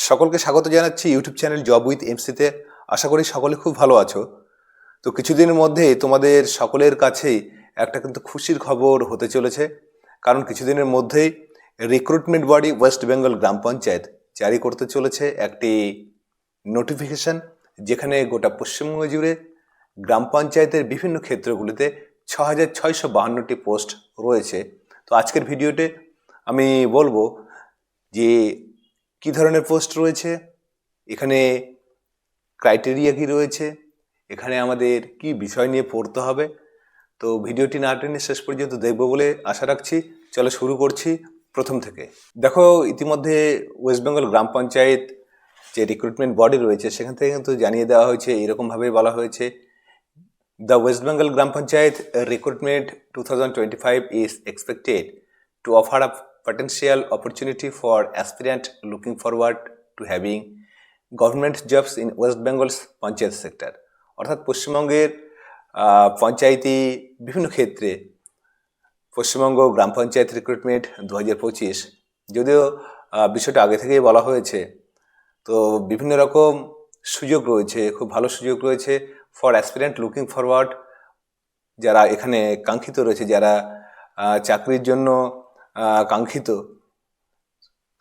সকলকে স্বাগত জানাচ্ছি ইউটিউব চ্যানেল জব উইথ এমসিতে। আশা করি সকলে খুব ভালো আছো। তো কিছুদিনের মধ্যে তোমাদের সকলের কাছেই একটা কিন্তু খুশির খবর হতে চলেছে, কারণ কিছুদিনের মধ্যেই recruitment body West Bengal Gram panchayat জারি করতে চলেছে একটি নোটিফিকেশন, যেখানে গোটা পশ্চিমবঙ্গ জুড়ে গ্রাম পঞ্চায়েতের বিভিন্ন ক্ষেত্রগুলিতে 6,652টি পোস্ট রয়েছে। তো আজকের ভিডিওতে আমি বলবো যে কী ধরনের পোস্ট রয়েছে, এখানে ক্রাইটেরিয়া কী রয়েছে, এখানে আমাদের কি বিষয় নিয়ে পড়তে হবে। তো ভিডিওটি না টেনে শেষ পর্যন্ত দেখবো বলে আশা রাখছি। চলো শুরু করছি প্রথম থেকে। দেখো, ইতিমধ্যে ওয়েস্ট বেঙ্গল গ্রাম পঞ্চায়েত যে রিক্রুটমেন্ট বডি রয়েছে সেখান থেকে কিন্তু জানিয়ে দেওয়া হয়েছে, এরকমভাবে বলা হয়েছে, the West Bengal Gram panchayat recruitment 2025 is expected to offer a potential opportunity for aspirant looking forward to having government jobs in West Bengal's panchayat sector. অর্থাৎ পশ্চিমবঙ্গের পঞ্চায়েতি বিভিন্ন ক্ষেত্রে পশ্চিমবঙ্গ গ্রাম পঞ্চায়েত রিক্রুটমেন্ট 2025, যদিও বিষয়টা আগে থেকেই বলা হয়েছে, তো বিভিন্ন রকম সুযোগ রয়েছে, খুব ভালো সুযোগ রয়েছে ফর অ্যাসপিরেন্ট লুকিং ফরওয়ার্ড, যারা এখানে কাঙ্ক্ষিত রয়েছে, যারা চাকরির জন্য কাঙ্ক্ষিত,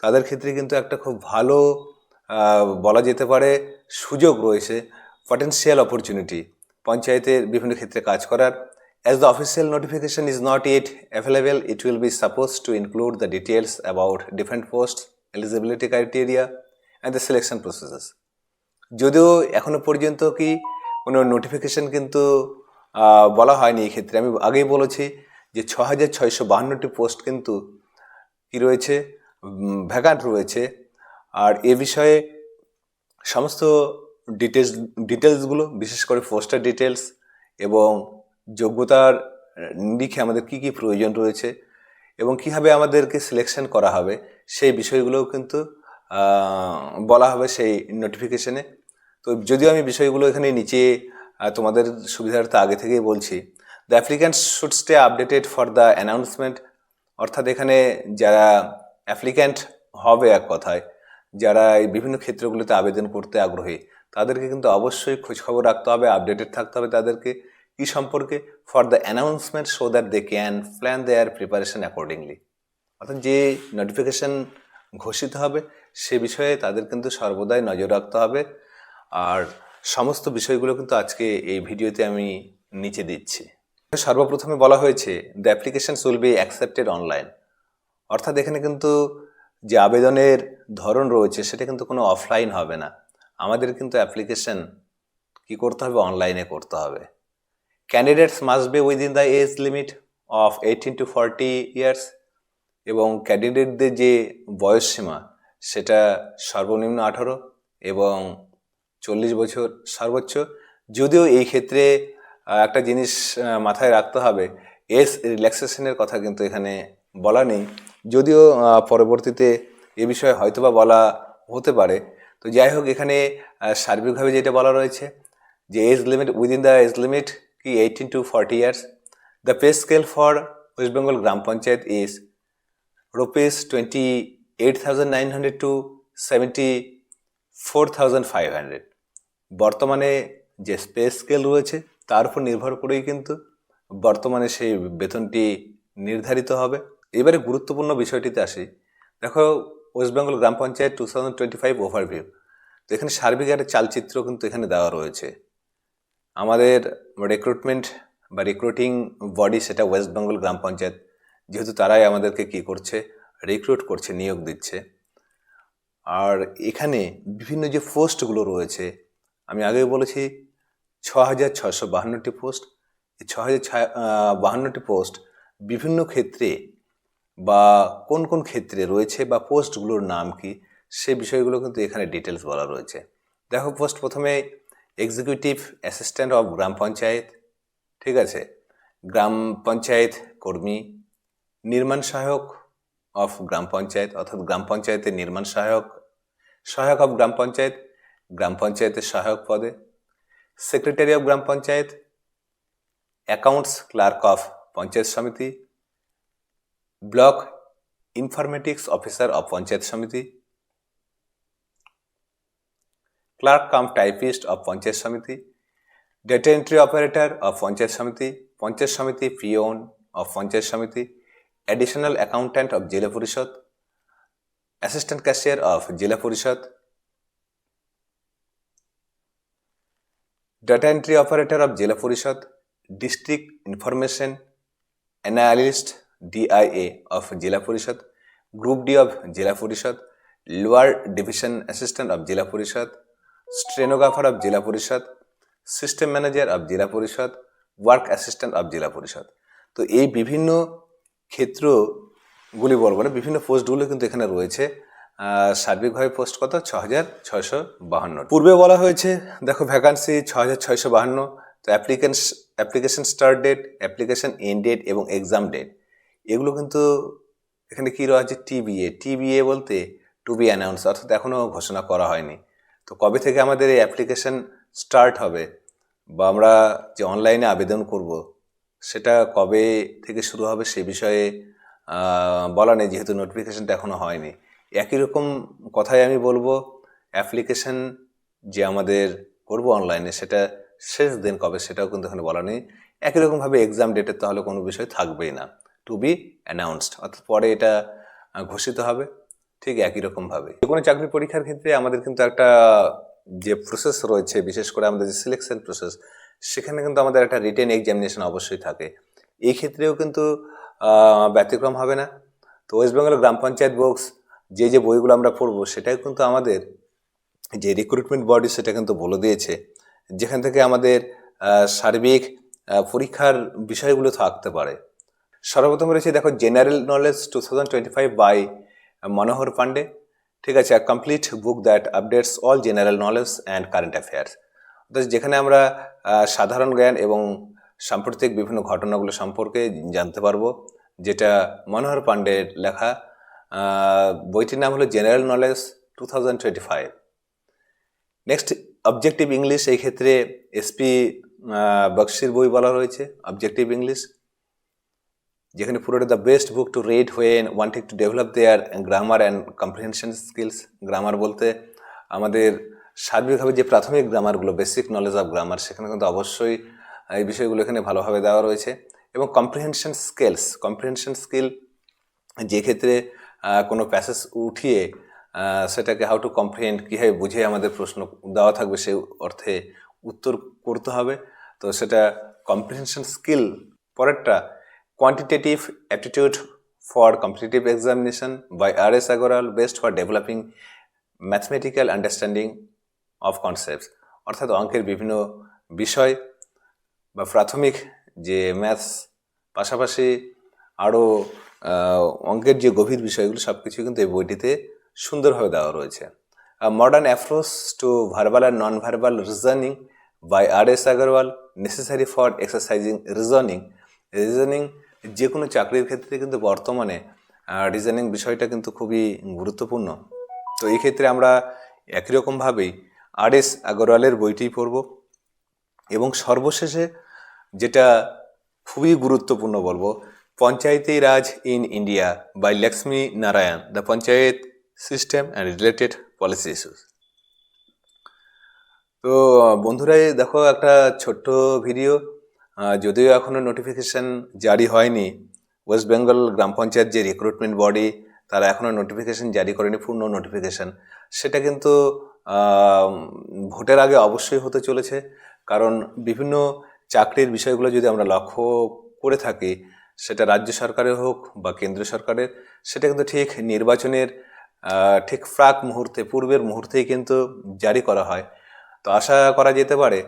তাদের ক্ষেত্রে কিন্তু একটা খুব ভালো বলা যেতে পারে সুযোগ রয়েছে, পটেনশিয়াল অপরচুনিটি পঞ্চায়েতের বিভিন্ন ক্ষেত্রে কাজ করার। As the official notification is not yet available, it will be supposed to include the details about different posts, eligibility criteria and the selection processes. যদিও এখনো পর্যন্ত কি কোনো নোটিফিকেশন কিন্তু বলা হয়নি, এই ক্ষেত্রে আমি আগেই বলেছি যে 6,652টি পোস্ট কিন্তু কি রয়েছে, ভ্যাকান্ট রয়েছে। আর এ বিষয়ে সমস্ত ডিটেলসগুলো, বিশেষ করে পোস্টার ডিটেলস এবং যোগ্যতার নিরিখে আমাদের কি কি প্রয়োজন রয়েছে এবং কীভাবে আমাদেরকে সিলেকশন করা হবে, সেই বিষয়গুলোও কিন্তু বলা হবে সেই নোটিফিকেশনে। তো যদিও আমি বিষয়গুলো এখানে নিচে তোমাদের সুবিধার্থে আগে থেকেই বলছি, the applicants should stay updated for the announcement. অর্থাৎ এখানে যারা অ্যাপ্লিক্যান্ট হবে, এক কথায় যারা এই বিভিন্ন ক্ষেত্রগুলোতে আবেদন করতে আগ্রহী, তাদেরকে কিন্তু অবশ্যই খোঁজখবর রাখতে হবে, আপডেটেড থাকতে হবে তাদেরকে কী সম্পর্কে, for the announcement so that they can plan their preparation accordingly. অর্থাৎ যে নোটিফিকেশন ঘোষিত হবে সে বিষয়ে তাদের কিন্তু সর্বদাই নজর রাখতে হবে। আর সমস্ত বিষয়গুলো কিন্তু আজকে এই ভিডিওতে আমি নিচে দিচ্ছি। সর্বপ্রথমে বলা হয়েছে the applications will be accepted online. অর্থাৎ এখানে কিন্তু যে আবেদনের ধরন রয়েছে সেটা কিন্তু কোনো অফলাইন হবে না, আমাদের কিন্তু অ্যাপ্লিকেশন কি করতে হবে, অনলাইনে করতে হবে। Candidates must be within the age limit of 18 to 40 years, এবং ক্যান্ডিডেটদের যে বয়স সীমা সেটা সর্বনিম্ন 18 এবং 40 বছর সর্বোচ্চ। যদিও এই ক্ষেত্রে একটা জিনিস মাথায় রাখতে হবে, এজ রিল্যাক্সেশনের কথা কিন্তু এখানে বলা নেই, যদিও পরবর্তীতে এ বিষয়ে হয়তোবা বলা হতে পারে। তো যাই হোক, এখানে সার্বিকভাবে যেটা বলা রয়েছে যে age limit, within the age limit কি 18 to 40 years. The pay scale for West Bengal Gram Panchayat is ₹28,900 to 74,500। বর্তমানে যে পে স্কেল রয়েছে তার উপর নির্ভর করেই কিন্তু বর্তমানে সেই বেতনটি নির্ধারিত হবে। এবারে গুরুত্বপূর্ণ বিষয়টিতে আসি। দেখো, West Bengal Gram panchayat 2025 overview. তো এখানে সার্বিক একটা চালচিত্র কিন্তু এখানে দেওয়া রয়েছে। আমাদের রিক্রুটমেন্ট বা রিক্রুটিং বডি সেটা ওয়েস্ট বেঙ্গল গ্রাম পঞ্চায়েত, যেহেতু তারাই আমাদেরকে কি করছে, রিক্রুট করছে, নিয়োগ দিচ্ছে। আর এখানে বিভিন্ন যে পোস্টগুলো রয়েছে, আমি আগেই বলেছি 6,652টি পোস্ট। এই 6,052টি পোস্ট বিভিন্ন ক্ষেত্রে বা কোন কোন ক্ষেত্রে রয়েছে বা পোস্টগুলোর নাম কি, সে বিষয়গুলো কিন্তু এখানে ডিটেলস বলা রয়েছে। দেখো, পোস্ট প্রথমে executive assistant of gram panchayat, ঠিক আছে, গ্রাম পঞ্চায়েত কর্মী, নির্মাণ সহায়ক অফ গ্রাম পঞ্চায়েত, অর্থাৎ গ্রাম পঞ্চায়েতের নির্মাণ সহায়ক, সহায়ক অফ গ্রাম পঞ্চায়েত, গ্রাম পঞ্চায়েতের সহায়ক পদে, secretary of gram panchayat, accounts clerk of panchayat samiti, block informatics officer of panchayat samiti, clerk cum typist of panchayat samiti, data entry operator of panchayat samiti peon of panchayat সমিতি, অ্যাডিশনাল অ্যাকাউন্ট্যান্ট অফ জেলা পরিষদ, অ্যাসিস্ট্যান্ট ক্যাশিয়ার অফ জেলা পরিষদ, ডাটা এন্ট্রি অপারেটর অফ জেলা পরিষদ, district information analyst DIA of জেলা পরিষদ, group D of জেলা পরিষদ, লোয়ার ডিভিশন অ্যাসিস্ট্যান্ট অফ জেলা পরিষদ, স্টেনোগ্রাফার অফ জেলা পরিষদ, সিস্টেম ম্যানেজার অফ জেলা পরিষদ, ওয়ার্ক অ্যাসিস্ট্যান্ট অফ জেলা পরিষদ। তো এই বিভিন্ন ক্ষেত্রগুলি বলবো না, বিভিন্ন পোস্টগুলো কিন্তু এখানে রয়েছে। সার্বিকভাবে পোস্ট কত? 6,652। পূর্বে বলা হয়েছে দেখো ভ্যাকান্সি 6,652। তো application start date, application end date এবং এক্সাম ডেট এগুলো কিন্তু এখানে কী রয়েছে? টিবিএ বলতে টু বি অ্যানাউন্স, অর্থাৎ এখনও ঘোষণা করা হয়নি। তো কবে থেকে আমাদের এই অ্যাপ্লিকেশন স্টার্ট হবে বা আমরা যে অনলাইনে আবেদন করব সেটা কবে থেকে শুরু হবে সে বিষয়ে বলা নেই, যেহেতু নোটিফিকেশনটা এখনও হয়নি। একই রকম কথাই আমি বলবো, অ্যাপ্লিকেশন যে আমাদের করব অনলাইনে সেটা শেষ দিন কবে সেটাও কিন্তু এখানে বলা নেই। একই রকমভাবে এক্সাম ডেটের তাহলে কোনো বিষয় থাকবেই না, টু বি অ্যানাউন্সড, অর্থাৎ পরে এটা ঘোষিত হবে। ঠিক একই রকমভাবে যে কোনো চাকরি পরীক্ষার ক্ষেত্রে আমাদের কিন্তু একটা যে প্রসেস রয়েছে, বিশেষ করে আমাদের যে সিলেকশন প্রসেস, সেখানে কিন্তু আমাদের একটা রিটেন এক্সামিনেশন অবশ্যই থাকে। এই ক্ষেত্রেও কিন্তু ব্যতিক্রম হবে না। তো West Bengal Gram panchayat books যে বইগুলো আমরা পড়বো সেটাই কিন্তু আমাদের যে রিক্রুটমেন্ট বডি সেটা কিন্তু বলে দিয়েছে, যেখান থেকে আমাদের সার্বিক পরীক্ষার বিষয়গুলো থাকতে পারে। সর্বপ্রথম রয়েছে দেখো জেনারেল নলেজ 2025 বাই মনোহর পান্ডে। ঠিক আছে, complete book that updates all general knowledge and current affairs, অর্থাৎ যেখানে আমরা সাধারণ জ্ঞান এবং সাম্প্রতিক বিভিন্ন ঘটনাগুলো সম্পর্কে জানতে পারবো, যেটা মনোহর পান্ডের লেখা। বইটির নাম হলো general knowledge 2025। Next objective English, এই ক্ষেত্রে এসপি বক্সির বই বলা রয়েছে অবজেক্টিভ ইংলিশ, যেখানে পুরোটা the best book to read when wanting to develop there grammar and comprehension skills. Grammar বলতে আমাদের সার্বিকভাবে যে প্রাথমিক গ্রামারগুলো, বেসিক নলেজ অফ গ্রামার, সেখানে কিন্তু অবশ্যই এই বিষয়গুলো এখানে ভালোভাবে দেওয়া রয়েছে। এবং কম্প্রিহেনশন স্কিল, যে ক্ষেত্রে কোনো প্যাসেজ উঠিয়ে সেটাকে হাউ টু কম্প্রিহেন্ড, কীভাবে বুঝে আমাদের প্রশ্ন দেওয়া থাকবে সেই অর্থে উত্তর করতে হবে, তো সেটা কম্প্রিহেনশন স্কিল। পরেরটা quantitative aptitude for competitive examination by R S. Agarwal, best for developing mathematical understanding of concepts, অর্থাৎ অঙ্কের বিভিন্ন বিষয় বা প্রাথমিক যে ম্যাথস, পাশাপাশি আরও অঙ্কের যে গভীর বিষয়গুলো সব কিছু কিন্তু এই বইটিতে সুন্দরভাবে দেওয়া রয়েছে। Modern approach to verbal and non verbal reasoning by R S. Agarwal, necessary for exercising reasoning. যে কোনো চাকরির ক্ষেত্রে কিন্তু বর্তমানে রিজনিং বিষয়টা কিন্তু খুবই গুরুত্বপূর্ণ। তো এই ক্ষেত্রে আমরা একই রকমভাবেই আর.এস. আগরওয়ালের বইটি পড়ব। এবং সর্বশেষে যেটা খুবই গুরুত্বপূর্ণ বলবো, Panchayati Raj in India by Laxmi Narayan, the panchayat system and related policy issues. তো বন্ধুরা দেখো একটা ছোট্ট ভিডিও, যদিও এখনও নোটিফিকেশান জারি হয়নি, ওয়েস্ট বেঙ্গল গ্রাম পঞ্চায়েত যে রিক্রুটমেন্ট বডি তারা এখনও নোটিফিকেশান জারি করেনি, পূর্ণ নোটিফিকেশান, সেটা কিন্তু ভোটের আগে অবশ্যই হতে চলেছে। কারণ বিভিন্ন চাকরির বিষয়গুলো যদি আমরা লক্ষ্য করে থাকি, সেটা রাজ্য সরকারের হোক বা কেন্দ্রীয় সরকারের, সেটা কিন্তু ঠিক নির্বাচনের ঠিক পূর্বের মুহূর্তেই কিন্তু জারি করা হয়। তো আশা করা যেতে পারে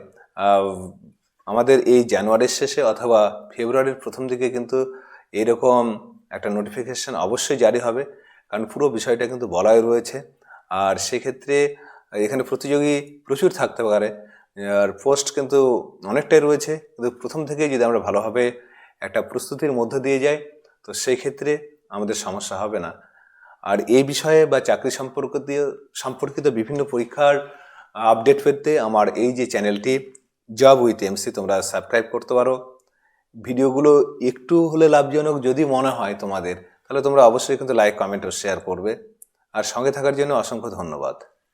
আমাদের এই জানুয়ারির শেষে অথবা ফেব্রুয়ারির প্রথম দিকে কিন্তু এরকম একটা নোটিফিকেশান অবশ্যই জারি হবে, কারণ পুরো বিষয়টা কিন্তু বলাই রয়েছে। আর সেক্ষেত্রে এখানে প্রতিযোগী প্রচুর থাকতে পারে, আর পোস্ট কিন্তু অনেকটাই রয়েছে, কিন্তু প্রথম থেকেই যদি আমরা ভালোভাবে একটা প্রস্তুতির মধ্যে দিয়ে যাই তো সেই ক্ষেত্রে আমাদের সমস্যা হবে না। আর এই বিষয়ে বা চাকরি সম্পর্কিত বিভিন্ন পরীক্ষার আপডেট পেতে আমার এই যে চ্যানেলটি জব উইথ এমসি তোমরা সাবস্ক্রাইব করতে পারো। ভিডিওগুলো একটু হলে লাভজনক যদি মনে হয় তোমাদের, তাহলে তোমরা অবশ্যই কিন্তু লাইক, কমেন্ট ও শেয়ার করবে। আর সঙ্গে থাকার জন্য অসংখ্য ধন্যবাদ।